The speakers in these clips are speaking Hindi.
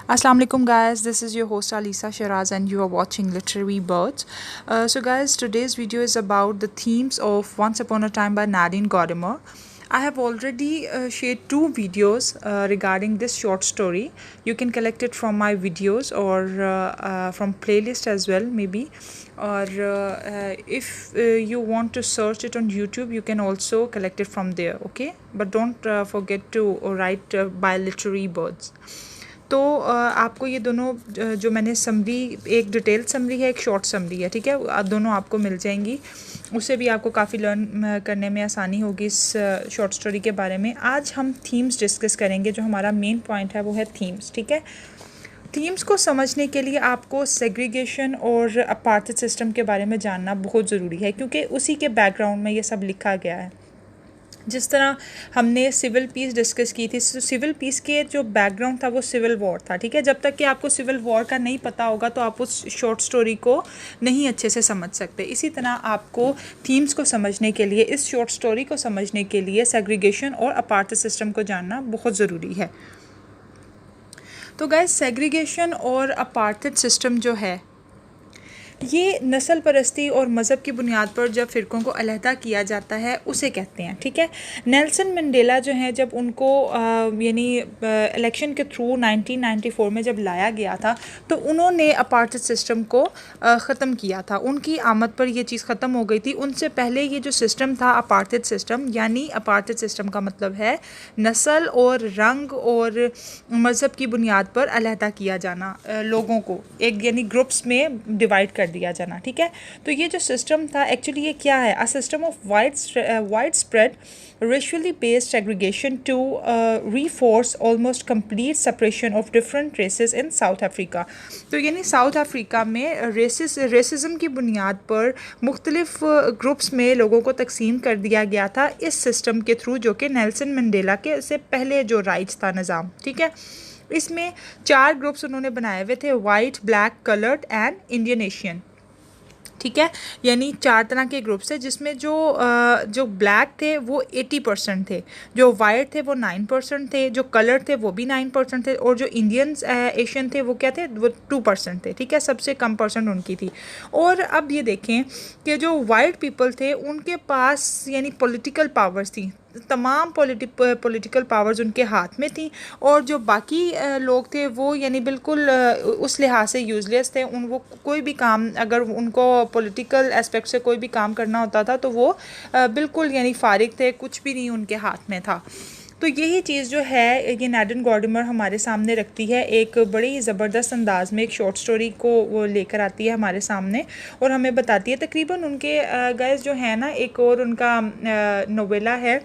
Assalamu alaikum guys, this is your host Alisa Shiraz and you are watching Literary Birds. So guys, today's video is about the themes of Once Upon a Time by Nadine Gordimer. I have already shared two videos regarding this short story. You can collect it from my videos or from playlist as well maybe. Or if you want to search it on YouTube, you can also collect it from there, okay? But don't forget to write by Literary Birds. तो आपको ये दोनों जो मैंने समरी, एक डिटेल समरी है, एक शॉर्ट समरी है, ठीक है, दोनों आपको मिल जाएंगी। उससे भी आपको काफ़ी लर्न करने में आसानी होगी इस शॉर्ट स्टोरी के बारे में। आज हम थीम्स डिस्कस करेंगे। जो हमारा मेन पॉइंट है वो है थीम्स, ठीक है। थीम्स को समझने के लिए आपको सेग्रीगेशन और अपार्थाइड सिस्टम के बारे में जानना बहुत ज़रूरी है, क्योंकि उसी के बैकग्राउंड में ये सब लिखा गया है। जिस तरह हमने सिविल पीस डिस्कस की थी, सिविल पीस के जो बैकग्राउंड था वो सिविल वॉर था, ठीक है। जब तक कि आपको सिविल वॉर का नहीं पता होगा तो आप उस शॉर्ट स्टोरी को नहीं अच्छे से समझ सकते। इसी तरह आपको थीम्स को समझने के लिए, इस शॉर्ट स्टोरी को समझने के लिए सेग्रीगेशन और अपार्थाइड सिस्टम को जानना बहुत ज़रूरी है। तो गाइस, सेग्रीगेशन और अपार्थाइड सिस्टम जो है, ये नस्ल परस्ती और मज़हब की बुनियाद पर जब फ़िरक़ों को अलहदा किया जाता है उसे कहते हैं, ठीक है। नेल्सन मंडेला जो हैं, जब उनको यानी इलेक्शन के थ्रू 1994 में जब लाया गया था तो उन्होंने अपार्थाइड सिस्टम को ख़त्म किया था। उनकी आमद पर यह चीज़ ख़त्म हो गई थी। उनसे पहले ये जो सिस्टम था अपार्थाइड सिस्टम, यानी अपार्थाइड सिस्टम का मतलब है नस्ल और रंग और मज़हब की बुनियाद पर अलहदा किया जाना, लोगों को एक यानी ग्रुप्स में डिवाइड कर दिया जाना, ठीक है। तो ये जो सिस्टम था एक्चुअली ये क्या है? A system of wide spread racially based segregation to reinforce almost complete separation of different races in South Africa. तो यानी साउथ अफ्रीका में रेसिज्म की बुनियाद पर मुख्तलिफ ग्रुप्स में लोगों को तकसीम कर दिया गया था इस सिस्टम के थ्रू, जो कि नेल्सन मंडेला के से पहले जो राइट्स था निज़ाम, ठीक है। इसमें 4 ग्रुप्स उन्होंने बनाए हुए थे: white, black, coloured and Indian Asian, ठीक है। यानी 4 तरह के ग्रुप्स है, जिसमें जो ब्लैक थे वो 80% थे, जो वाइट थे वो 9% थे, जो कलर थे वो भी 9% थे, और जो इंडियन एशियन थे वो क्या थे? वो 2% थे, ठीक है। सबसे कम परसेंट उनकी थी। और अब ये देखें कि जो वाइट पीपल थे उनके पास यानी पॉलिटिकल पावर्स थी, तमाम पॉलिटिकल पावर्स उनके हाथ में थी, और जो बाकी लोग थे वो यानी बिल्कुल उस लिहाज से यूज़लेस थे। वो कोई भी काम, अगर उनको पॉलिटिकल एस्पेक्ट से कोई भी काम करना होता था तो वो बिल्कुल यानी फारिग थे, कुछ भी नहीं उनके हाथ में था। तो यही चीज़ जो है ये नाडिन गॉर्डिमर हमारे सामने रखती है, एक बड़ी ज़बरदस्त अंदाज में एक शॉर्ट स्टोरी को वो लेकर आती है हमारे सामने और हमें बताती है। तकरीबन उनके गाइस जो है ना, एक और उनका नोवेला है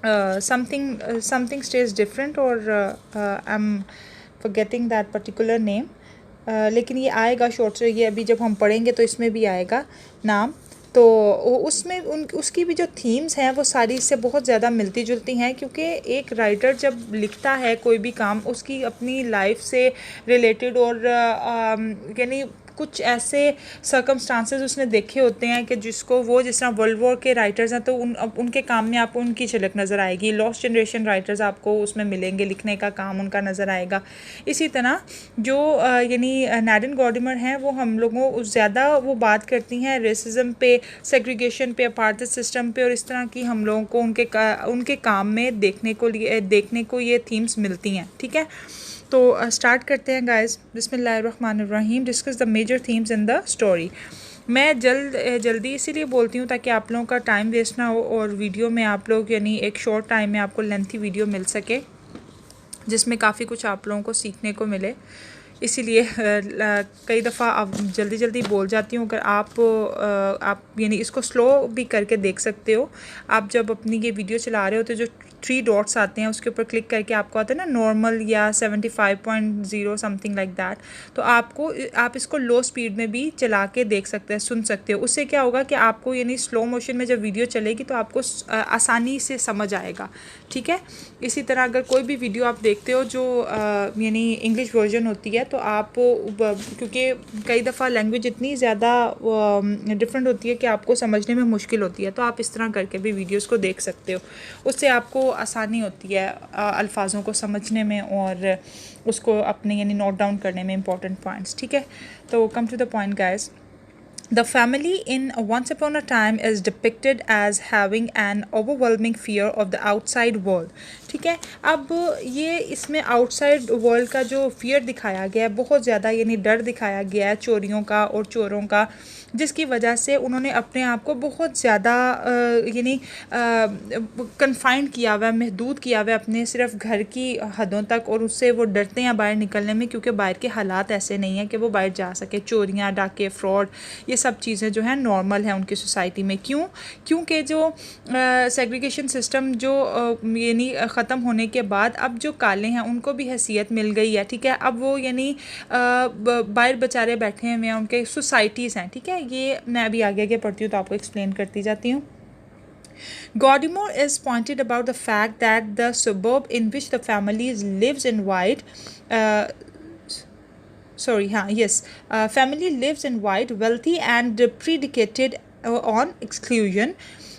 समथिंग स्टेज डिफरेंट, और I am forgetting that particular name, लेकिन ये आएगा शॉर्ट स्टोरी, ये अभी जब हम पढ़ेंगे तो इसमें भी आएगा नाम। तो उसमें उसकी भी जो थीम्स हैं वो सारी इससे बहुत ज़्यादा मिलती जुलती हैं, क्योंकि एक राइटर जब लिखता है कोई भी काम उसकी अपनी लाइफ से रिलेटेड और यानी कुछ ऐसे सर्कमस्टांसेस उसने देखे होते हैं कि जिसको वो, जिस तरह वर्ल्ड वॉर के राइटर्स हैं तो उनके काम में आपको उनकी झलक नज़र आएगी। लॉस्ट जनरेशन राइटर्स आपको उसमें मिलेंगे, लिखने का काम उनका नज़र आएगा। इसी तरह जो यानी नाडिन गॉर्डिमर हैं वो हम लोगों ज़्यादा वो बात करती हैं रेसिज्म पे, सेग्रीगेशन पे, अपार्थाइड सिस्टम पे, और इस तरह की हम लोगों को उनके काम में देखने को ये थीम्स मिलती हैं, ठीक है। तो स्टार्ट करते हैं गाइस। बिस्मिल्लाहिर्रहमानिर्रहीम। Discuss the major themes in the story. मैं जल्दी इसीलिए बोलती हूँ ताकि आप लोगों का टाइम वेस्ट ना हो और वीडियो में आप लोग यानी एक शॉर्ट टाइम में आपको लेंथी वीडियो मिल सके जिसमें काफ़ी कुछ आप लोगों को सीखने को मिले। इसीलिए कई दफ़ा आप जल्दी बोल जाती हूँ। अगर आप यानी इसको स्लो भी करके देख सकते हो। आप जब अपनी ये वीडियो चला रहे हो तो जो 3 डॉट्स आते हैं उसके ऊपर क्लिक करके आपको आता है ना नॉर्मल या 75.0 समथिंग लाइक दैट, तो आप इसको लो स्पीड में भी चला के देख सकते हैं, सुन सकते हो। उससे क्या होगा कि आपको यानी स्लो मोशन में जब वीडियो चलेगी तो आपको आसानी से समझ आएगा, ठीक है। इसी तरह अगर कोई भी वीडियो आप देखते हो जो यानी इंग्लिश वर्जन होती है तो आप, क्योंकि कई दफ़ा लैंग्वेज इतनी ज़्यादा डिफरेंट होती है कि आपको समझने में मुश्किल होती है, तो आप इस तरह करके भी वीडियोस को देख सकते हो। उससे आपको आसानी होती है अल्फाजों को समझने में और उसको अपने यानी नोट डाउन करने में इंपॉर्टेंट पॉइंट्स, ठीक है। तो come to the point guys, the family in Once Upon a Time is depicted as having an overwhelming fear of the outside world, ठीक है। अब ये इसमें आउटसाइड वर्ल्ड का जो फियर दिखाया गया है बहुत ज़्यादा यानी डर दिखाया गया है चोरियों का और चोरों का, जिसकी वजह से उन्होंने अपने आप को बहुत ज़्यादा यानी कन्फाइंड किया हुआ है, महदूद किया हुआ है अपने सिर्फ घर की हदों तक, और उससे वो डरते हैं बाहर निकलने में क्योंकि बाहर के हालात ऐसे नहीं हैं कि वो बाहर जा सके। चोरियाँ, डाके, फ्रॉड, ये सब चीज़ें जो है नॉर्मल है उनकी सोसाइटी में। क्योंकि जो सेग्रीगेशन सिस्टम जो यानी ख़त्म होने के बाद अब जो काले हैं उनको भी हैसियत मिल गई है, ठीक है। अब वो यानी बाहर बेचारे बैठे हुए हैं, उनके सोसाइटीज़ हैं, ठीक है। ये मैं अभी आगे आगे पढ़ती हूँ तो आपको एक्सप्लेन करती जाती हूँ। Godimore is pointed about the fact that the suburb in which the family lives in white family lives in white, wealthy and predicated on exclusion.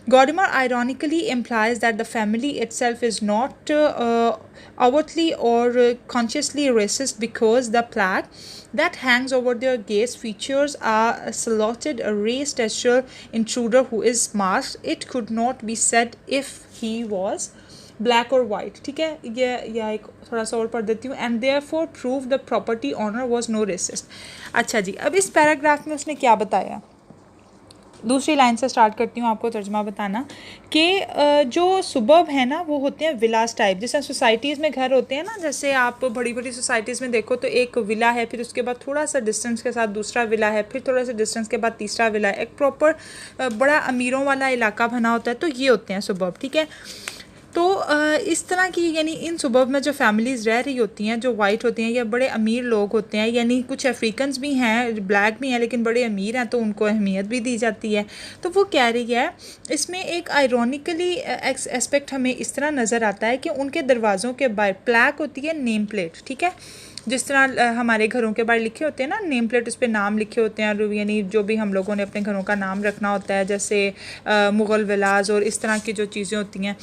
Godimer ironically implies that the family itself is not outwardly or consciously racist because the plaque that hangs over their gates features a saluted race textual intruder who is masked. It could not be said if he was black और वाइट, ठीक है। ये एक थोड़ा सा और पढ़ देती हूँ। And therefore prove the property owner was no racist. अच्छा जी, अब इस पैराग्राफ में उसने क्या बताया, दूसरी लाइन से स्टार्ट करती हूँ आपको तर्जमा बताना कि जो सुबर्ब है ना वो होते हैं विलास टाइप, जैसे सोसाइटीज़ में घर होते हैं ना, जैसे आप बड़ी बड़ी सोसाइटीज़ में देखो तो एक विला है, फिर उसके बाद थोड़ा सा डिस्टेंस के साथ दूसरा विला है, फिर थोड़ा सा डिस्टेंस के बाद तीसरा विला है, एक प्रॉपर बड़ा अमीरों वाला इलाका बना होता है, तो ये होते हैं सुबर्ब, ठीक है। तो इस तरह की यानी इन सुबर्ब में जो फैमिलीज़ रह रही होती हैं जो वाइट होती हैं या बड़े अमीर लोग होते हैं, यानी कुछ अफ्रीकन्स भी हैं, ब्लैक भी हैं, लेकिन बड़े अमीर हैं तो उनको अहमियत भी दी जाती है। तो वो कह रही है इसमें एक आयरॉनिकली एस्पेक्ट हमें इस तरह नज़र आता है कि उनके दरवाज़ों के बाहर प्लैक होती है, नेम प्लेट, ठीक है। जिस तरह हमारे घरों के बाहर लिखे होते हैं ना नेम प्लेट, उस पर नाम लिखे होते हैं, यानी जो भी हम लोगों ने अपने घरों का नाम रखना होता है, जैसे मुग़ल विलाज और इस तरह की जो चीज़ें होती हैं,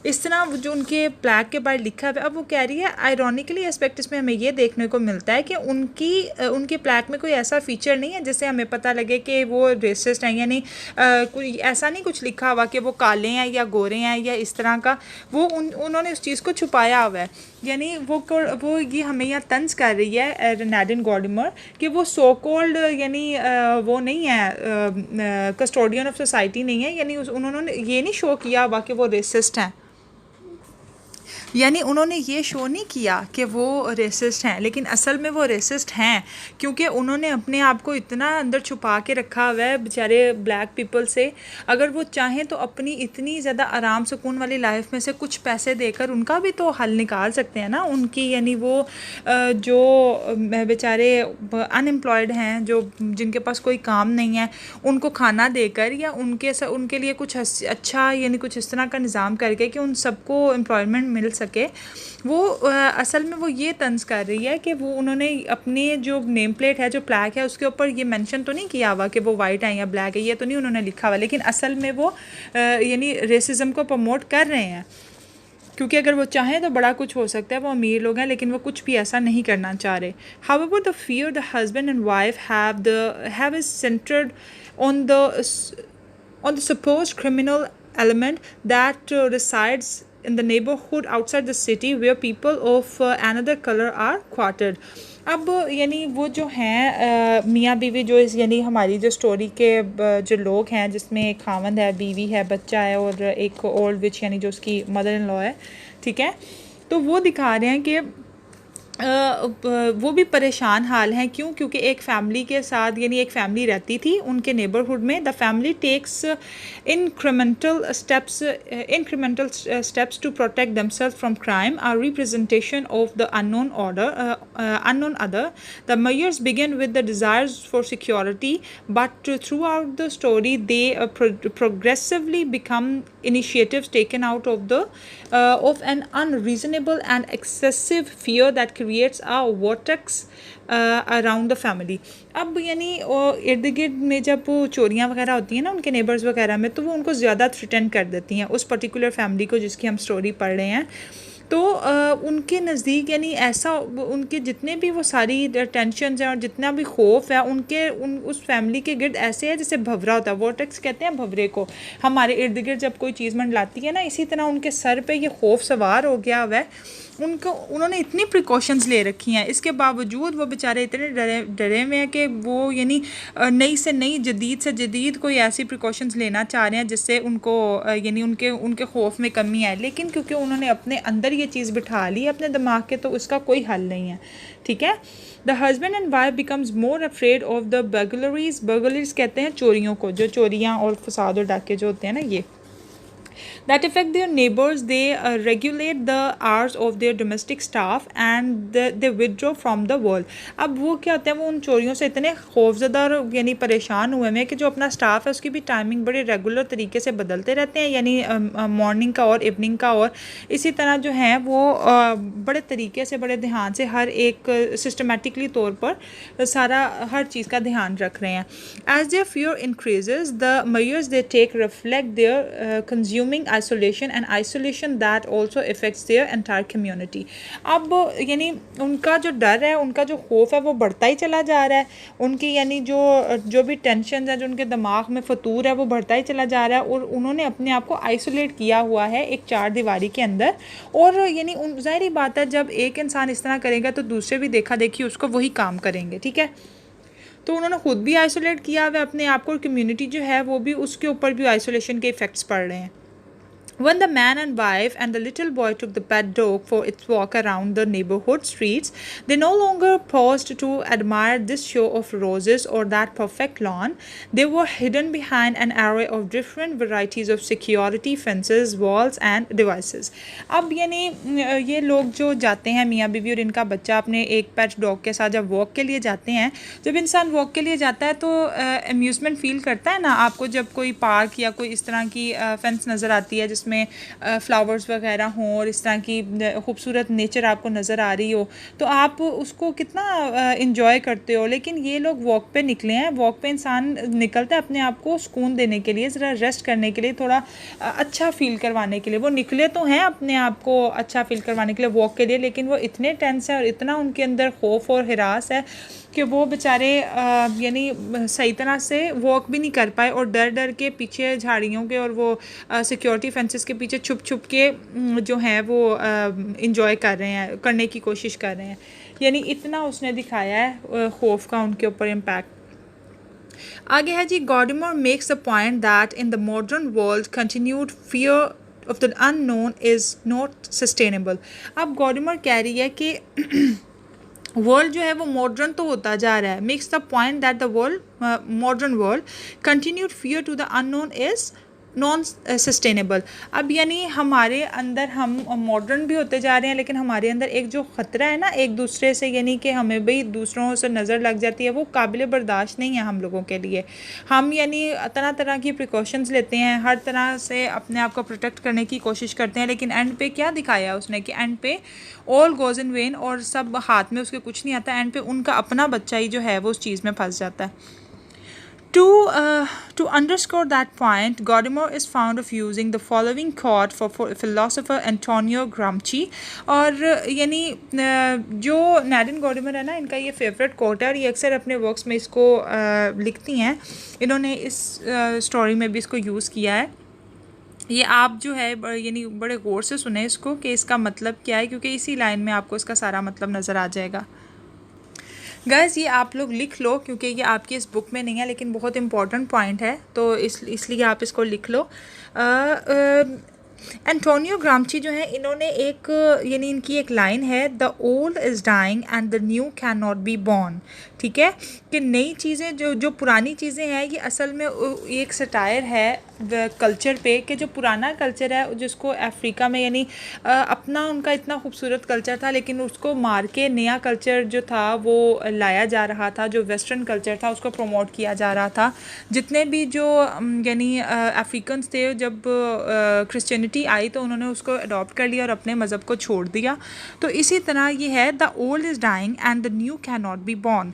इस तरह जो उनके प्लैक के बाहर लिखा है। अब वो कह रही है आयरॉनिकली एस्पेक्ट इसमें हमें ये देखने को मिलता है कि उनकी प्लैक में कोई ऐसा फीचर नहीं है जिससे हमें पता लगे कि वो रेसिस्ट हैं, यानी कोई ऐसा नहीं कुछ लिखा हुआ कि वो काले हैं या गोरे हैं या इस तरह का, वो उन्होंने उस चीज़ को छुपाया हुआ है। यानी वो ये हमें यहाँ तंज कर रही है नादिन गॉडिमर कि वो सो कॉल्ड यानी वो नहीं है, कस्टोडियन ऑफ सोसाइटी नहीं है, यानी उन्होंने ये नहीं शो किया हुआ कि वो रेसिस्ट हैं, यानी उन्होंने ये शो नहीं किया कि वो रेसिस्ट हैं, लेकिन असल में वो रेसिस्ट हैं क्योंकि उन्होंने अपने आप को इतना अंदर छुपा के रखा हुआ है बेचारे ब्लैक पीपल से। अगर वो चाहें तो अपनी इतनी ज़्यादा आराम सुकून वाली लाइफ में से कुछ पैसे देकर उनका भी तो हल निकाल सकते हैं ना उनकी, यानी वो जो बेचारे अनएम्प्लॉयड हैं, जो जिनके पास कोई काम नहीं है, उनको खाना देकर या उनके लिए कुछ अच्छा यानी कुछ इस तरह का निज़ाम करके कि उन सबको एम्प्लॉयमेंट मिल सके। वो असल में वो ये तंज कर रही है कि वो उन्होंने अपने जो नेम प्लेट है, जो प्लैक है, उसके ऊपर ये मेंशन तो नहीं किया हुआ कि वो वाइट है या ब्लैक है, ये तो नहीं उन्होंने लिखा हुआ, लेकिन असल में वो यानी रेसिज्म को प्रमोट कर रहे हैं, क्योंकि अगर वो चाहें तो बड़ा कुछ हो सकता है। वो अमीर लोग हैं लेकिन वो कुछ भी ऐसा नहीं करना चाह रहे। However, the fear the husband and wife have is centered on the supposed criminal element that resides in the neighborhood outside the city where people of another color are quartered. अब यानी वो जो हैं मियाँ बीवी जो यानी हमारी जो स्टोरी के जो लोग हैं जिसमें एक खावंद है, बीवी है, बच्चा है और एक ओल्ड विच यानी जो उसकी मदर इन लॉ है, ठीक है। तो वो दिखा रहे हैं कि वो भी परेशान हाल हैं। क्योंकि एक फ़ैमिली के साथ यानी एक फ़ैमिली रहती थी उनके नेबरहुड में। The family takes incremental steps to protect themselves from crime, a representation of the unknown other. The measures begin with the desires for security, but throughout the story they progressively become initiatives taken out of an unreasonable and excessive fear that creates a vertex around the family. अब यानी इर्द गिर्द में जब चोरियाँ वगैरह होती हैं ना उनके नेबर्स वगैरह में, तो वो उनको ज़्यादा थ्रेटन कर देती हैं उस पर्टिकुलर फैमिली को जिसकी हम स्टोरी पढ़ रहे हैं। तो उनके नज़दीक यानी ऐसा उनके जितने भी वो सारी टेंशन हैं और जितना भी खौफ है उस फैमिली के गिर्द ऐसे है जैसे भंवरा होता है। वोर्टेक्स कहते हैं भंवरे को। हमारे इर्द गिर्द जब कोई चीज़ मंडलाती है ना, इसी तरह उनके सर पे ये खौफ सवार हो गया हुआ है। उन्होंने इतनी प्रिकॉशंस ले रखी हैं, इसके बावजूद वो बेचारे इतने डरे हुए हैं कि वो यानी नई से नई जदीद से जदीद कोई ऐसी प्रिकॉशंस लेना चाह रहे हैं जिससे उनको यानी उनके खौफ में कमी आए। लेकिन क्योंकि उन्होंने अपने अंदर ये चीज़ बिठा ली अपने दिमाग के, तो उसका कोई हल नहीं है। ठीक है। The husband and wife becomes more afraid of the burglaries. Burglaries कहते हैं चोरियों को, जो चोरियाँ और फसाद और डाके जो होते हैं ना, ये that affect their neighbors. They regulate the hours of their domestic staff and they withdraw from the world. अब वो क्या होता है, वो उन चोरियों से इतने खौफजदा और यानी परेशान हुए हैं कि जो अपना स्टाफ है उसकी भी टाइमिंग बड़े रेगुलर तरीके से बदलते रहते हैं, यानी मॉर्निंग का और इवनिंग का, और इसी तरह जो है वो बड़े तरीके से बड़े ध्यान से हर एक सिस्टमेटिकली तौर पर सारा हर चीज़ का ध्यान रख रहे हैं। As their fear increases, the measures they take reflect their consuming isolation and isolation that also affects their entire community. अब यानी उनका जो डर है, उनका जो खौफ है वो बढ़ता ही चला जा रहा है। उनकी यानी जो भी टेंशन है, जो उनके दिमाग में फतूर है, वो बढ़ता ही चला जा रहा है। और उन्होंने अपने आप को आइसोलेट किया हुआ है एक चार दीवारी के अंदर। और यानी ज़ाहिर बात है, जब एक इंसान इस तरह करेगा तो दूसरे भी देखा देखी उसको वही काम करेंगे। ठीक है। तो उन्होंने खुद भी आइसोलेट किया हुआ अपने आप को, और कम्युनिटी जो है वो भी उसके ऊपर भी आइसोलेशन के इफ़ेक्ट्स पड़ रहे हैं। When the man and wife and the little boy took the pet dog for its walk around the neighborhood streets, they no longer paused to admire this show of roses or that perfect lawn. They were hidden behind an array of different varieties of security fences, walls and devices. अब यानी ये लोग जो जाते हैं, मियाँ बीवी और इनका बच्चा, अपने एक पेट डॉग के साथ जब वॉक के लिए जाते हैं, जब इंसान वॉक के लिए जाता है तो अम्यूज़मेंट फील करता है ना आपको, जब कोई पार्क या कोई इस तरह की फेंस नज़र आती है में फ्लावर्स वगैरह हों और इस तरह की खूबसूरत नेचर आपको नज़र आ रही हो, तो आप उसको कितना इंजॉय करते हो। लेकिन ये लोग वॉक पे निकले हैं। वॉक पे इंसान निकलता है अपने आप को सुकून देने के लिए, ज़रा रेस्ट करने के लिए, थोड़ा अच्छा फील करवाने के लिए। वो निकले तो हैं अपने आप को अच्छा फील करवाने के लिए वॉक के लिए, लेकिन वो इतने टेंस है और इतना उनके अंदर खौफ और हिरास है कि वो बेचारे यानी सही तरह से वॉक भी नहीं कर पाए, और डर डर के पीछे झाड़ियों के और वो सिक्योरिटी फेंसेस के पीछे छुप छुप के जो है वो इंजॉय कर रहे हैं, करने की कोशिश कर रहे हैं। यानी इतना उसने दिखाया है खौफ का उनके ऊपर इम्पैक्ट। आगे है जी, Godmore makes the point that in the modern world continued fear of the unknown is not sustainable. अब गॉडमोर कह रही है कि वर्ल्ड जो है वो मॉडर्न तो होता जा रहा है। Makes the point that the world modern world continued fear to the unknown is non sustainable. अब यानी हमारे अंदर हम मॉडर्न भी होते जा रहे हैं, लेकिन हमारे अंदर एक जो ख़तरा है ना एक दूसरे से, यानी कि हमें भाई दूसरों से नज़र लग जाती है, वो काबिल बर्दाश्त नहीं है हम लोगों के लिए। हम यानी तरह तरह की प्रिकॉशंस लेते हैं, हर तरह से अपने आप को प्रोटेक्ट करने की कोशिश करते हैं, लेकिन एंड पे क्या दिखाया उसने कि एंड पे ऑल गोज़ इन वेन, और सब हाथ में उसके कुछ नहीं आता। एंड पे उनका अपना बच्चा ही जो है वो उस चीज़ में फंस जाता है। To underscore that point, Gadamer is fond of using the following quote for philosopher Antonio Gramsci। और यानी जो नैडिन गॉडमर है ना, इनका ये फेवरेट कोट है और ये अक्सर अपने वर्क्स में इसको लिखती हैं। इन्होंने इस स्टोरी में भी इसको यूज़ किया है। ये आप जो है यानी बड़े गौर से सुने इसको कि इसका मतलब क्या है, क्योंकि इसी लाइन में आपको इसका सारा मतलब नज़र आ जाएगा। गाइस, ये आप लोग लिख लो क्योंकि ये आपकी इस बुक में नहीं है, लेकिन बहुत इंपॉर्टेंट पॉइंट है, तो इसलिए आप इसको लिख लो। एंटोनियो ग्राम्ची जो है, इन्होंने एक यानी इनकी एक लाइन है, the old is dying and the new can not be born. ठीक है, कि नई चीज़ें जो पुरानी चीज़ें हैं, ये असल में एक सटायर है कल्चर पे, कि जो पुराना कल्चर है जिसको अफ्रीका में यानी अपना उनका इतना खूबसूरत कल्चर था, लेकिन उसको मार के नया कल्चर जो था वो लाया जा रहा था, जो वेस्टर्न कल्चर था उसको प्रमोट किया जा रहा था। जितने भी जो यानी अफ्रीकन्स थे, जब क्रिश्चियनिटी क्रिश्चियनिटी आई तो उन्होंने उसको अडॉप्ट कर लिया और अपने मज़हब को छोड़ दिया। तो इसी तरह ये है, the old is dying and the new can not be born,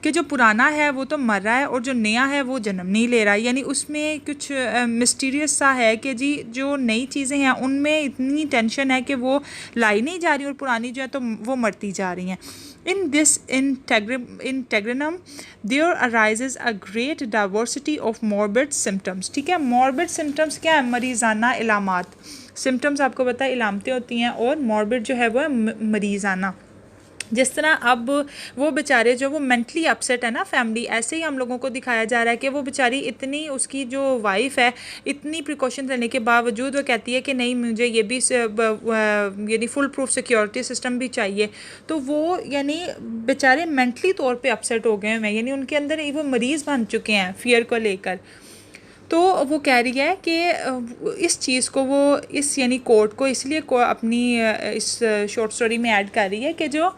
कि जो पुराना है वो तो मर रहा है और जो नया है वो जन्म नहीं ले रहा है। यानी उसमें कुछ मिस्टीरियस सा है कि जी जो नई चीज़ें हैं उनमें इतनी टेंशन है कि वो लाई नहीं जा रही और पुरानी जो है तो वो मरती जा रही हैं। In this integrinum, there arises a great diversity of morbid symptoms. ठीक है, morbid symptoms क्या है? मरीज़ाना इलामात। symptoms आपको पता है इलामतें होती हैं, और morbid जो है वो है मरीज़ाना। जिस तरह अब वो बेचारे जो वो मेंटली अपसेट है ना फैमिली, ऐसे ही हम लोगों को दिखाया जा रहा है कि वो बेचारी इतनी, उसकी जो वाइफ है इतनी प्रिकॉशन लेने के बावजूद वो कहती है कि नहीं मुझे ये भी यानी फुल प्रूफ सिक्योरिटी सिस्टम भी चाहिए। तो वो यानी बेचारे मेंटली तौर पे अपसेट हो गए हैं, यानी उनके अंदर वो मरीज़ बन चुके हैं फियर को लेकर। तो वो कह रही है कि इस चीज़ को वो इस यानी कोर्ट को इसलिए अपनी इस शॉर्ट स्टोरी में ऐड कर रही है कि जो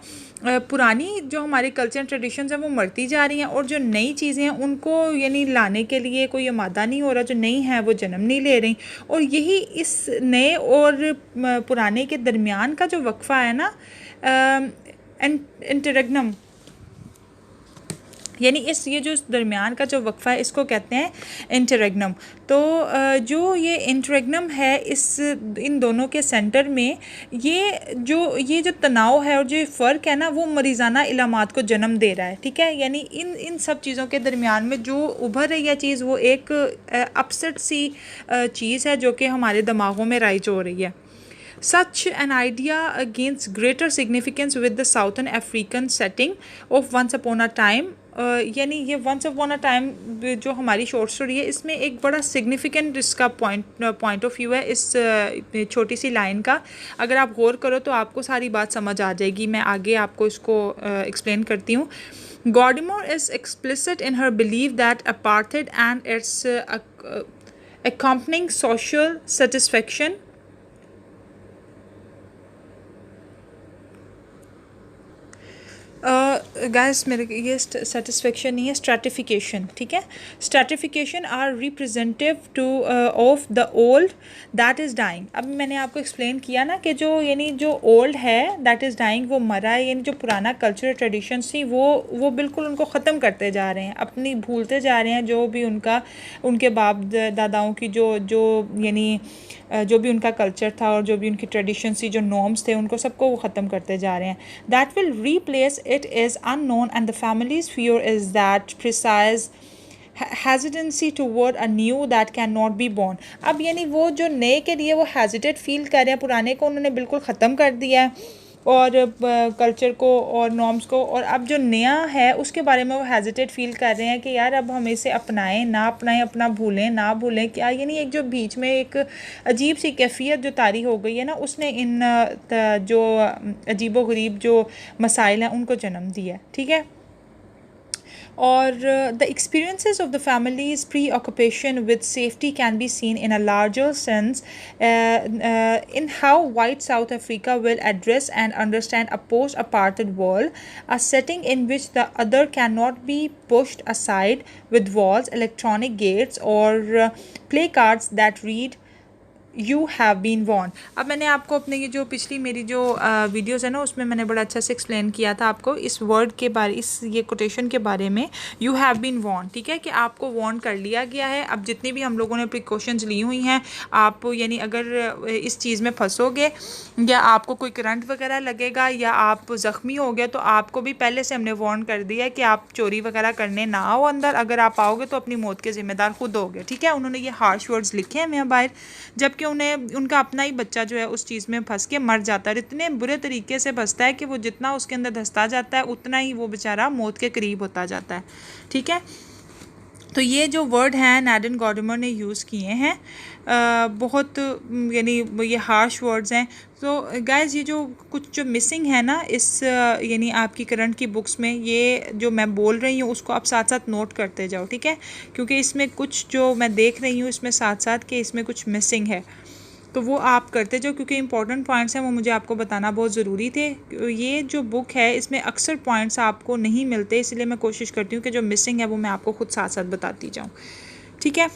पुरानी जो हमारे कल्चर एंड ट्रेडिशंस हैं वो मरती जा रही हैं, और जो नई चीज़ें हैं उनको यानी लाने के लिए कोई आमादा नहीं हो रहा, जो नई हैं वो जन्म नहीं ले रही। और यही इस नए और पुराने के दरमियान का जो वक्फा है ना, इंटररेग्नम, यानी ये जो दरमियान का जो वक्फा है इसको कहते हैं इंटररेग्नम। तो जो ये इंटररेग्नम है, इन दोनों के सेंटर में ये जो तनाव है और जो फ़र्क है ना, वो मरीज़ाना इलामात को जन्म दे रहा है। ठीक है, यानी इन सब चीज़ों के दरमियान में जो उभर रही है चीज़, वो एक अपसेट सी चीज़ है जो कि हमारे दिमागों में राइज हो रही है। Such an idea gains greater significance with the Southern African setting of Once Upon a Time। यानी ये Once Upon a Time जो हमारी शॉर्ट स्टोरी है, इसमें एक बड़ा सिग्निफिकेंट इसका पॉइंट ऑफ व्यू है इस छोटी सी लाइन का। अगर आप गौर करो तो आपको सारी बात समझ आ जाएगी। मैं आगे आपको इसको एक्सप्लेन करती हूँ। Gordimore is explicit in her belief that apartheid and its accompanying social satisfaction guys मेरे ये सेटिस्फेक्शन नहीं है, स्ट्रैटिफिकेशन। ठीक है, stratification are representative to of the old that is dying. अब मैंने आपको एक्सप्लेन किया ना कि जो ओल्ड है दैट इज़ डाइंग, वो मरा है, यानी जो पुराना कल्चरल ट्रेडिशंस थी वो बिल्कुल उनको ख़त्म करते जा रहे हैं, अपनी भूलते जा रहे हैं। जो भी उनके बाप दादाओं की जो यानी जो भी उनका कल्चर था और जो भी उनकी ट्रेडिशंस थी, जो नॉर्म्स थे, उनको सबको वो ख़त्म करते जा रहे हैं। That will replace it is unknown and the families fear is that precise hesitancy toward a knew that can not be born. अब यानी वो जो नए के लिए वो हेजिटेट फील कर रहे हैं, पुराने को उन्होंने बिल्कुल ख़त्म कर दिया है और कल्चर को और नॉर्म्स को, और अब जो नया है उसके बारे में वो हेजिटेट फील कर रहे हैं कि यार अब हम इसे अपनाएं ना अपनाएं, अपना भूलें ना भूलें क्या। यानी एक जो बीच में एक अजीब सी कैफियत जो तारी हो गई है ना, उसने इन जो अजीबो गरीब जो मसाइल हैं उनको जन्म दिया है। ठीक है, और the experiences of the family's preoccupation with safety can be seen in a larger sense in how white South Africa will address and understand a post-apartheid world, a setting in which the other cannot be pushed aside with walls, electronic gates, or placards that read you have been warned. अब मैंने आपको अपने ये जो पिछली मेरी जो वीडियोज़ है ना, उसमें मैंने बड़ा अच्छा से एक्सप्लेन किया था आपको इस वर्ड के बारे, इस ये कोटेशन के बारे में, यू हैव बीन वॉर्न। ठीक है, कि आपको वॉर्न कर लिया गया है। अब जितनी भी हम लोगों ने प्रिकॉशंस ली हुई हैं, आप यानी अगर इस चीज़ में फंसोगे या आपको कोई करंट वगैरह लगेगा या आप ज़ख्मी हो गए, तो आपको भी पहले से हमने वॉर्न कर दिया है कि आप चोरी वगैरह करने ना आओ अंदर। अगर आप आओगे तो अपनी मौत के ज़िम्मेदार खुद होगे। ठीक है, उन्होंने ये हार्श वर्ड्स लिखे हैं मैं बाहर, जबकि उनका अपना ही बच्चा जो है उस चीज़ में फंस के मर जाता है। इतने बुरे तरीके से फंसता है कि वो जितना उसके अंदर धंसता जाता है उतना ही वो बेचारा मौत के करीब होता जाता है। ठीक है, तो ये जो वर्ड हैं नैडन गॉर्डिमर ने यूज़ किए हैं, बहुत यानी ये हार्श वर्ड्स हैं। तो गाइस ये जो कुछ जो मिसिंग है ना इस यानी आपकी करंट की बुक्स में, ये जो मैं बोल रही हूँ उसको आप साथ साथ नोट करते जाओ। ठीक है, क्योंकि इसमें कुछ जो मैं देख रही हूँ इसमें साथ साथ कि इसमें कुछ मिसिंग है, तो वो आप करते जाओ क्योंकि इंपॉर्टेंट पॉइंट्स हैं वो मुझे आपको बताना बहुत ज़रूरी थे। ये जो बुक है इसमें अक्सर पॉइंट्स आपको नहीं मिलते, इसलिए मैं कोशिश करती हूँ कि जो मिसिंग है वो मैं आपको खुद साथ साथ बताती जाऊँ। ठीक है,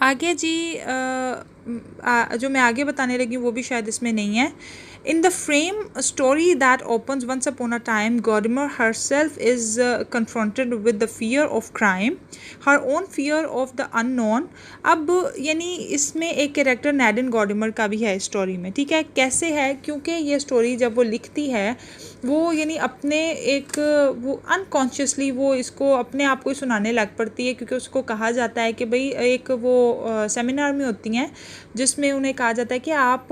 आगे जी जो मैं आगे बताने लगी वो भी शायद इसमें नहीं है. In the frame, a story that opens once upon a time, Godimer herself is confronted with the fear of crime, her own fear of the unknown. अब यानी इसमें एक कैरेक्टर नैडिन गॉडिमर का भी है स्टोरी में. ठीक है, कैसे है, क्योंकि ये स्टोरी जब वो लिखती है वो यानी अपने एक वो अनकॉन्शियसली वो इसको अपने आप को ही सुनाने लग पड़ती है, क्योंकि उसको कहा जाता है कि भाई एक वो सेमिनार में होती हैं जिसमें उन्हें कहा जाता है कि आप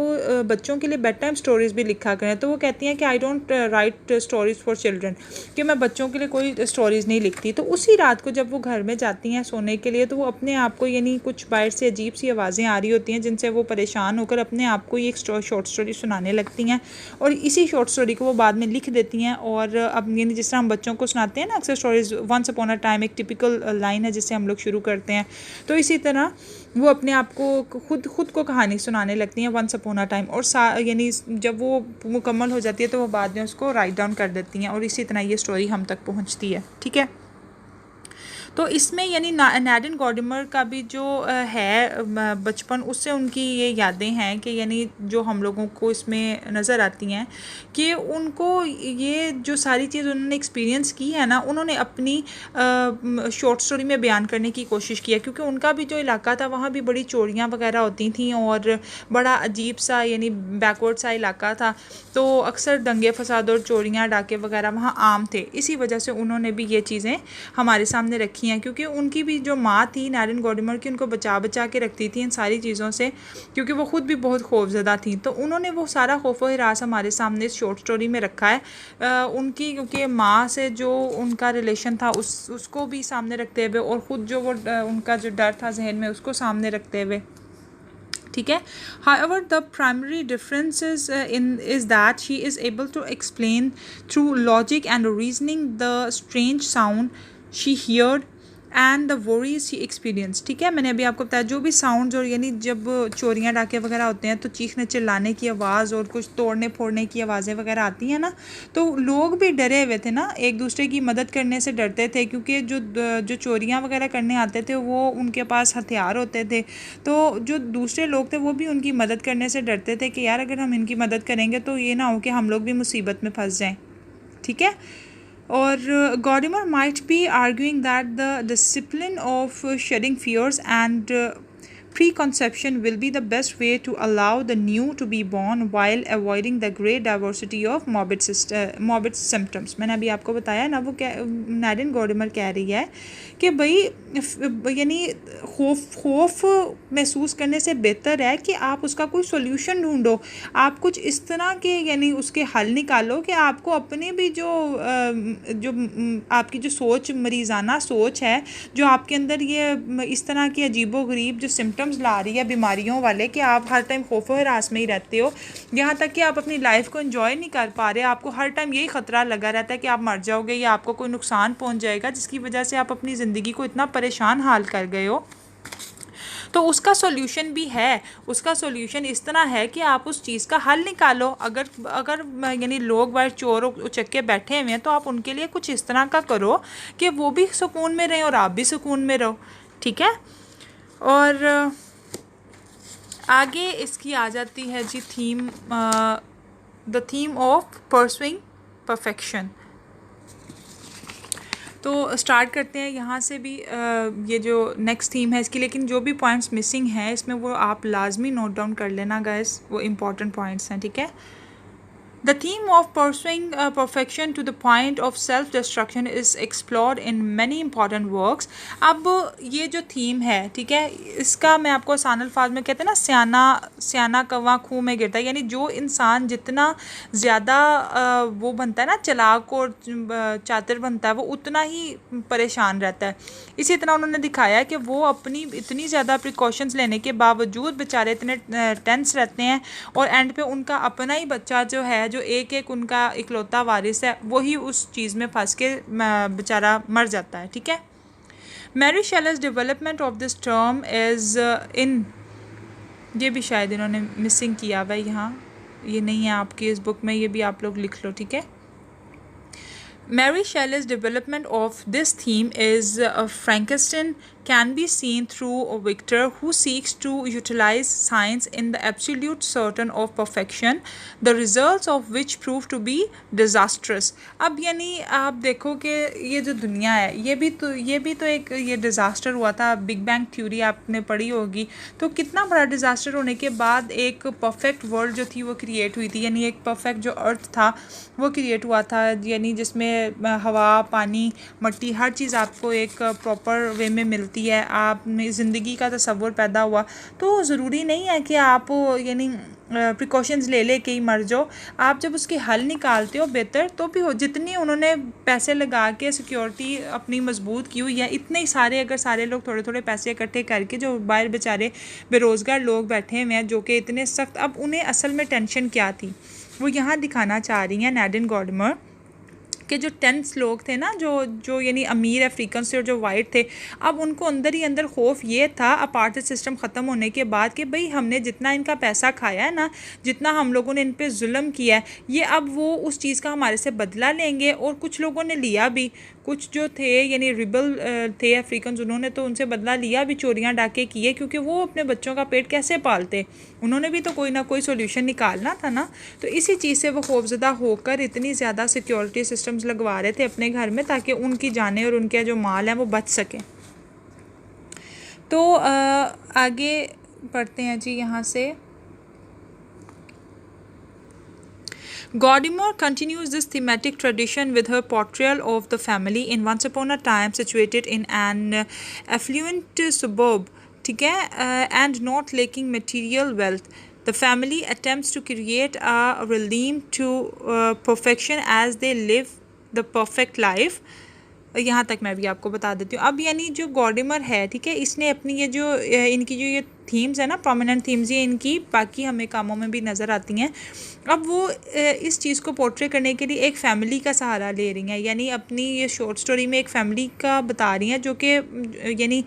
बच्चों के लिए बेड टाइम स्टोरीज़ भी लिखा करें. तो वो कहती हैं कि I don't write stories for children, कि मैं बच्चों के लिए कोई स्टोरीज़ नहीं लिखती. तो उसी रात को जब वो घर में जाती हैं सोने के लिए तो वो अपने आप को यानी कुछ बाहर से अजीब सी आवाज़ें आ रही होती हैं जिनसे वो परेशान होकर अपने आप को एक शॉर्ट स्टोरी सुनाने लगती हैं, और इसी शॉर्ट स्टोरी को वो बाद में लिख देती हैं. और अब यानी जिस तरह हम बच्चों को सुनाते हैं ना अक्सर stories, once upon a time एक टिपिकल लाइन है जिससे हम लोग शुरू करते हैं, तो इसी तरह वो अपने आप को खुद को कहानी सुनाने लगती हैं वंस अपॉन अ टाइम. और यानी जब वो मुकम्मल हो जाती है तो वो बाद में उसको राइट डाउन कर देती हैं, और इसी तरह ये स्टोरी हम तक पहुंचती है. ठीक है, तो इसमें यानी नैडिन गॉडिमर का भी जो है बचपन, उससे उनकी ये यादें हैं कि यानी जो हम लोगों को इसमें नज़र आती हैं कि उनको ये जो सारी चीज़ उन्होंने एक्सपीरियंस की है ना, उन्होंने अपनी शॉर्ट स्टोरी में बयान करने की कोशिश की है. क्योंकि उनका भी जो इलाका था वहाँ भी बड़ी चोरियाँ वगैरह होती थी और बड़ा अजीब सा यानी बैकवर्ड सा इलाका था, तो अक्सर दंगे फसाद और चोरियाँ डाके वगैरह वहाँ आम थे. इसी वजह से उन्होंने भी ये चीज़ें हमारे सामने रखी हैं, क्योंकि उनकी भी जो माँ थी नैडिन गॉडिमर की, उनको बचा बचा के रखती थी इन सारी चीज़ों से, क्योंकि वो ख़ुद भी बहुत खौफज़दा थी. तो उन्होंने वो सारा खौफ व हिरास हमारे सामने इस शॉर्ट स्टोरी में रखा है. उनकी क्योंकि माँ से जो उनका रिलेशन था उसको भी सामने रखते हुए, और ख़ुद जो वो उनका जो डर था जहन में उसको सामने रखते हुए. ठीक है, however the primary difference is that she is able to explain through logic and reasoning the strange sound she heard and the worries she experience. ठीक है, मैंने अभी आपको बताया जो भी साउंड्स और यानी जब चोरियाँ डाके वगैरह होते हैं तो चीखने चिल्लाने की आवाज़ और कुछ तोड़ने फोड़ने की आवाज़ें वगैरह आती हैं ना, तो लोग भी डरे हुए थे ना, एक दूसरे की मदद करने से डरते थे, क्योंकि जो चोरियाँ वगैरह करने आते थे वो उनके पास हथियार होते थे. तो जो दूसरे लोग थे वो भी उनकी मदद करने से डरते थे कि यार अगर हम इनकी मदद करेंगे तो ये ना हो कि हम लोग भी मुसीबत में फंस जाएँ. ठीक है, और Godimer might be arguing that the discipline of shedding fears and preconception will be the best way to allow the new to be born while avoiding the great diversity of morbid symptoms. मैंने अभी आपको बताया ना, वो क्या नैडिन गॉडिमर कह रही है कि भाई यानी खौफ महसूस करने से बेहतर है कि आप उसका कोई सोल्यूशन ढूंढो, आप कुछ इस तरह के यानी उसके हल निकालो कि आपको अपने भी जो आपकी जो सोच मरीज़ाना सोच है, जो आपके अंदर ये इस तरह की अजीबो गरीब जो सिम्टम्स ला रही है बीमारियों वाले, कि आप हर टाइम खौफ व हरास में ही रहते हो, यहाँ तक कि आप अपनी लाइफ को एंजॉय नहीं कर पा रहे, आपको हर टाइम यही ख़तरा लगा रहता है कि आप मर जाओगे या आपको कोई नुकसान पहुँच जाएगा, जिसकी वजह से आप अपनी ज़िंदगी को इतना परेशान हाल कर गए हो. तो उसका सोल्यूशन भी है, उसका सोल्यूशन इस तरह है कि आप उस चीज़ का हल निकालो. अगर यानी लोग बाहर चोर उचक्के बैठे हुए हैं तो आप उनके लिए कुछ इस तरह का करो कि वो भी सुकून में रहें और आप भी सुकून में रहो. ठीक है, और आगे इसकी आ जाती है जी theme, the theme of pursuing perfection. तो स्टार्ट करते हैं यहाँ से भी ये जो नेक्स्ट थीम है इसकी, लेकिन जो भी पॉइंट्स मिसिंग हैं इसमें वो आप लाजमी नोट डाउन कर लेना गाइस, वो इम्पॉर्टेंट पॉइंट्स हैं. ठीक है, The theme of pursuing perfection to the point of self-destruction is explored in many important works. अब ये जो थीम है, ठीक है, इसका मैं आपको आसान अल्फाज में कहते हैं ना, सियाना कौवा खूह में गिरता है, यानी जो इंसान जितना ज़्यादा वो बनता है ना, चालाक और चातुर बनता है, वो उतना ही परेशान रहता है. इसी तरह उन्होंने दिखाया है कि वो अपनी इतनी ज़्यादा प्रिकॉशंस लेने के बावजूद बेचारे इतने टेंस रहते हैं, और एंड पे उनका अपना ही बच्चा जो है, जो एक उनका इकलौता वारिस है, वही उस चीज़ में फंस के बेचारा मर जाता है. ठीक है, Mary Shelley's development of this term is in, ये भी शायद इन्होंने मिसिंग किया हुआ है यहाँ, ये नहीं है आपकी इस बुक में, ये भी आप लोग लिख लो. ठीक है, Mary Shelley's development of this theme is Frankenstein can be seen through a victor who seeks to utilize science in the absolute certain of perfection, the results of which prove to be disastrous. अब यानी आप देखो कि ये जो दुनिया है ये भी तो एक ये डिज़ास्टर हुआ था. बिग बैंग थ्योरी आपने पढ़ी होगी. तो कितना बड़ा डिज़ास्टर होने के बाद एक परफेक्ट वर्ल्ड जो थी वो क्रिएट हुई थी. यानी एक परफेक्ट जो अर्थ था वो क्रिएट हुआ था, यानी जिसमें हवा, पानी, मिट्टी, हर चीज़ आपको एक प्रॉपर वे में मिलती है. आप में ज़िंदगी का तसव्वुर पैदा हुआ. तो ज़रूरी नहीं है कि आप यानी प्रिकॉशंस ले के ही मर जाओ. आप जब उसके हल निकालते हो बेहतर तो भी हो. जितनी उन्होंने पैसे लगा के सिक्योरिटी अपनी मजबूत की हुई है, इतने ही सारे अगर सारे लोग थोड़े थोड़े पैसे इकट्ठे करके जो बाहर बेचारे बेरोज़गार लोग बैठे हुए हैं जो कि इतने सख्त, अब उन्हें असल में टेंशन क्या थी वो यहाँ दिखाना चाह रही हैं नैडिन गॉर्डमर के जो 10 लोग थे ना, जो यानी अमीर अफ्रीकन से और जो वाइट थे. अब उनको अंदर ही अंदर खौफ ये था अपार्टमेंट सिस्टम ख़त्म होने के बाद कि भाई हमने जितना इनका पैसा खाया है ना, जितना हम लोगों ने इन पे जुल्म किया है, ये अब वो उस चीज़ का हमारे से बदला लेंगे. और कुछ लोगों ने लिया भी, कुछ जो थे यानी रिबल थे अफ्रीकन, उन्होंने तो उनसे बदला लिया भी, चोरियां डाके किए, क्योंकि वो अपने बच्चों का पेट कैसे पालते, उन्होंने भी तो कोई ना कोई सोल्यूशन निकालना था ना. तो इसी चीज़ से वो खौफजदा होकर इतनी ज़्यादा सिक्योरिटी सिस्टम्स लगवा रहे थे अपने घर में ताकि उनकी जानें और उनके जो माल हैं वो बच सकें. तो आगे बढ़ते हैं जी यहाँ से. Godimer continues this thematic tradition with her portrayal of the family in Once Upon a Time situated in an affluent suburb, ठीक है, and not lacking material wealth. The family attempts to create a realm to perfection as they live the perfect life. यहाँ तक मैं भी आपको बता देती हूँ. अब यानी जो गॉडिमर है, ठीक है, इसने अपनी ये जो इनकी जो ये थीम्स है ना, प्रोमिनेंट थीम्स, ये इनकी बाकी हमें कामों में भी नज़र आती हैं. अब वो इस चीज़ को पोर्ट्रे करने के लिए एक फ़ैमिली का सहारा ले रही हैं. यानी अपनी ये शॉर्ट स्टोरी में एक फ़ैमिली का बता रही हैं जो कि यानी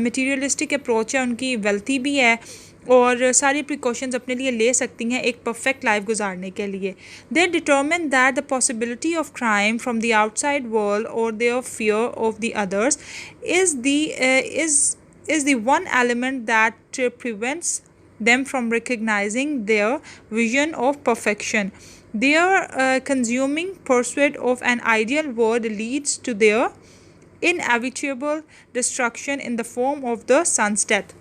मटीरियलिस्टिक अप्रोच है, उनकी वेल्थी भी है और सारी प्रिकॉशंस अपने लिए ले सकती हैं एक परफेक्ट लाइफ गुजारने के लिए. They determine that the possibility of crime from the outside world और their fear of the others is the one element that prevents them from recognizing their vision of perfection. Their consuming pursuit of an ideal world leads to their inevitable destruction in the form of the sun's death.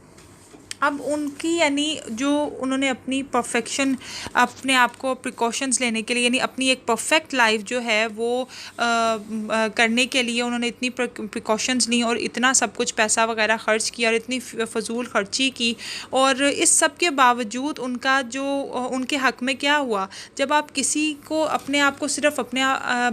अब उनकी यानी जो उन्होंने अपनी परफेक्शन, अपने आप को प्रिकॉशंस लेने के लिए, यानी अपनी एक परफेक्ट लाइफ जो है वो करने के लिए उन्होंने इतनी प्रिकॉशंस ली और इतना सब कुछ पैसा वगैरह ख़र्च किया और इतनी फजूल खर्ची की. और इस सब के बावजूद उनका जो उनके हक़ में क्या हुआ, जब आप किसी को अपने आप को सिर्फ अपने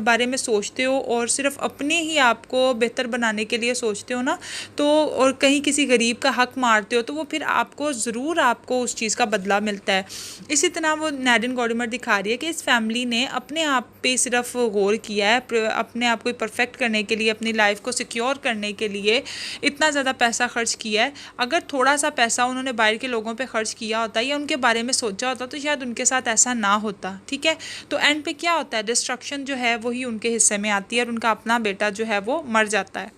बारे में सोचते हो और सिर्फ अपने ही आप को बेहतर बनाने के लिए सोचते हो ना, तो और कहीं किसी गरीब का हक़ मारते हो तो वो फिर आपको ज़रूर आपको उस चीज़ का बदला मिलता है. इसी तरह वो नैडिन गॉडिमर दिखा रही है कि इस फैमिली ने अपने आप पे सिर्फ गौर किया है, अपने आप को परफेक्ट करने के लिए, अपनी लाइफ को सिक्योर करने के लिए इतना ज़्यादा पैसा खर्च किया है. अगर थोड़ा सा पैसा उन्होंने बाहर के लोगों पे खर्च किया होता या उनके बारे में सोचा होता तो शायद उनके साथ ऐसा ना होता. ठीक है, तो एंड पे क्या होता है, डिस्ट्रक्शन जो है वही उनके हिस्से में आती है और उनका अपना बेटा जो है वो मर जाता है.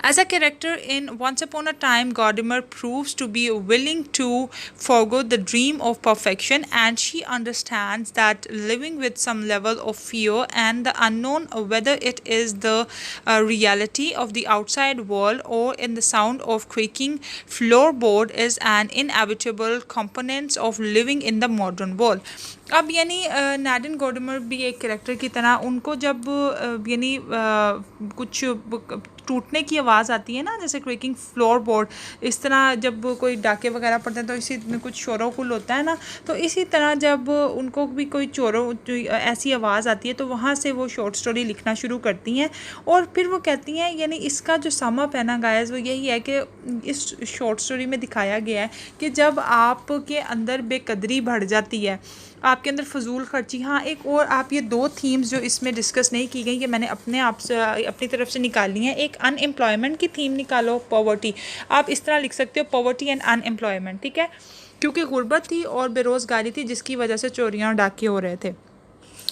As a character in Once Upon a Time, Godimer proves to be willing to forgo the dream of perfection, and she understands that living with some level of fear and the unknown, whether it is the reality of the outside world or in the sound of creaking floorboard, is an inevitable component of living in the modern world. अब यानी नैडिन गॉडिमर भी एक कैरेक्टर की तरह, उनको जब यानी कुछ टूटने की आवाज़ आती है ना, जैसे क्रेकिंग फ्लोर बोर्ड, इस तरह जब कोई डाके वगैरह पड़ते हैं तो इसी में कुछ शोरो कुल होता है ना, तो इसी तरह जब उनको भी कोई चोरों ऐसी आवाज़ आती है तो वहाँ से वो शॉर्ट स्टोरी लिखना शुरू करती हैं. और फिर वो कहती हैं, यानी इसका जो समअप है ना गाइस, वो यही है कि इस शॉर्ट स्टोरी में दिखाया गया है कि जब आपके अंदर बेकदरी बढ़ जाती है, आपके अंदर फजूल खर्ची. हाँ, एक और आप ये 2 थीम्स जो इसमें डिस्कस नहीं की गई, ये मैंने अपने आप से अपनी तरफ से निकाली हैं. एक अनएम्प्लॉयमेंट की थीम निकालो, पॉवर्टी. आप इस तरह लिख सकते हो, पॉवर्टी एंड अनएम्प्लॉयमेंट. ठीक है, क्योंकि गुर्बत थी और बेरोज़गारी थी जिसकी वजह से चोरियाँ और डाके हो रहे थे.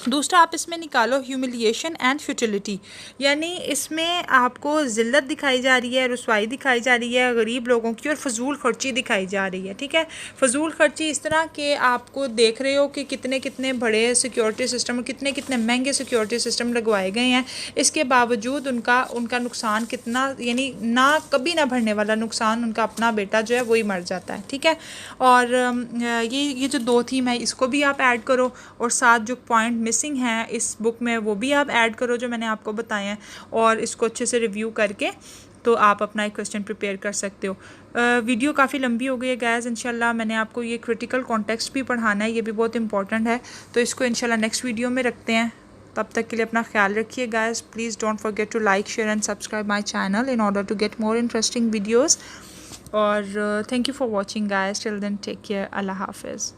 दूसरा आप इसमें निकालो ह्यूमिलिएशन एंड फ्यूटिलिटी, यानी इसमें आपको ज़िल्लत दिखाई जा रही है, रुसवाई दिखाई जा रही है गरीब लोगों की, और फजूल खर्ची दिखाई जा रही है। ठीक है, फजूल खर्ची इस तरह के आपको देख रहे हो कि कितने कितने बड़े सिक्योरिटी सिस्टम और कितने कितने महंगे सिक्योरिटी सिस्टम लगवाए गए हैं, इसके बावजूद उनका नुकसान कितना, यानी ना कभी ना भरने वाला नुकसान, उनका अपना बेटा जो है वही मर जाता है। ठीक है, और ये जो 2 थीम है इसको भी आप ऐड करो, और साथ जो पॉइंट मिसिंग है इस बुक में वो भी आप ऐड करो जो मैंने आपको बताए हैं, और इसको अच्छे से रिव्यू करके तो आप अपना एक क्वेश्चन प्रिपेयर कर सकते हो। वीडियो काफ़ी लंबी हो गई है गैस, इंशाल्लाह मैंने आपको ये क्रिटिकल कॉन्टेक्स्ट भी पढ़ाना है, ये भी बहुत इंपॉर्टेंट है, तो इसको इंशाल्लाह नेक्स्ट वीडियो में रखते हैं। तब तक के लिए अपना ख्याल रखिए guys, please don't forget to like share and subscribe my channel in order to get more interesting videos, और thank you for watching guys, till then take care, अल्लाह हाफिज़।